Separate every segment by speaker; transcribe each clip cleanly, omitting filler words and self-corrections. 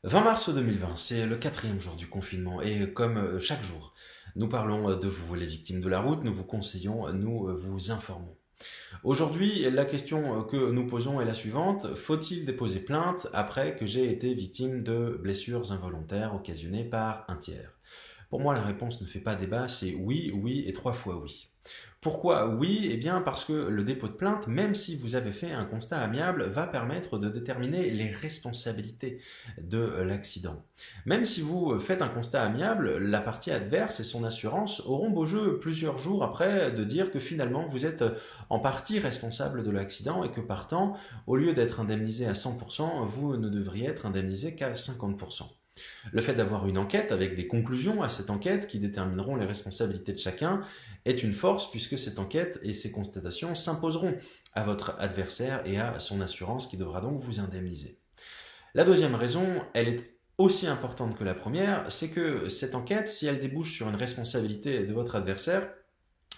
Speaker 1: 20 mars 2020, c'est le quatrième jour du confinement et comme chaque jour, nous parlons de vous, les victimes de la route, nous vous conseillons, nous vous informons. Aujourd'hui, la question que nous posons est la suivante. Faut-il déposer plainte après que j'ai été victime de blessures involontaires occasionnées par un tiers? Pour moi, la réponse ne fait pas débat, c'est oui, oui et 3 fois oui. Pourquoi oui? Eh bien parce que le dépôt de plainte, même si vous avez fait un constat amiable, va permettre de déterminer les responsabilités de l'accident. Même si vous faites un constat amiable, la partie adverse et son assurance auront beau jeu plusieurs jours après de dire que finalement vous êtes en partie responsable de l'accident et que partant, au lieu d'être indemnisé à 100%, vous ne devriez être indemnisé qu'à 50%. Le fait d'avoir une enquête avec des conclusions à cette enquête qui détermineront les responsabilités de chacun est une force puisque cette enquête et ces constatations s'imposeront à votre adversaire et à son assurance qui devra donc vous indemniser. La deuxième raison, elle est aussi importante que la première, c'est que cette enquête, si elle débouche sur une responsabilité de votre adversaire,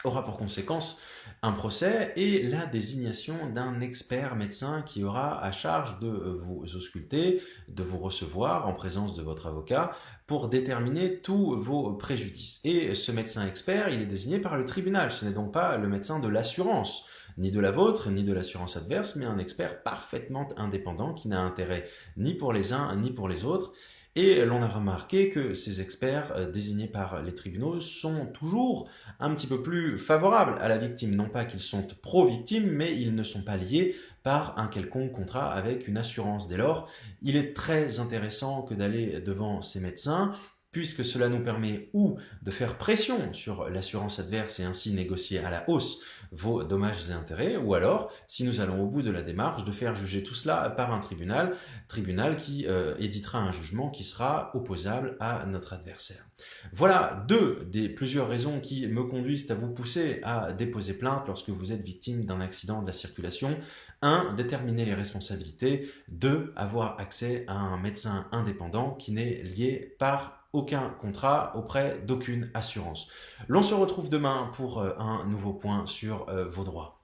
Speaker 1: aura pour conséquence un procès et la désignation d'un expert médecin qui aura à charge de vous ausculter, de vous recevoir en présence de votre avocat pour déterminer tous vos préjudices. Et ce médecin expert, il est désigné par le tribunal. Ce n'est donc pas le médecin de l'assurance, ni de la vôtre, ni de l'assurance adverse, mais un expert parfaitement indépendant qui n'a intérêt ni pour les uns ni pour les autres. Et l'on a remarqué que ces experts désignés par les tribunaux sont toujours un petit peu plus favorables à la victime. Non pas qu'ils sont pro-victime, mais ils ne sont pas liés par un quelconque contrat avec une assurance. Dès lors, il est très intéressant que d'aller devant ces médecins, puisque cela nous permet ou de faire pression sur l'assurance adverse et ainsi négocier à la hausse vos dommages et intérêts, ou alors, si nous allons au bout de la démarche, de faire juger tout cela par un tribunal qui éditera un jugement qui sera opposable à notre adversaire. Voilà deux des plusieurs raisons qui me conduisent à vous pousser à déposer plainte lorsque vous êtes victime d'un accident de la circulation. 1. Déterminer les responsabilités. 2. Avoir accès à un médecin indépendant qui n'est lié par aucun contrat auprès d'aucune assurance. L'on se retrouve demain pour un nouveau point sur vos droits.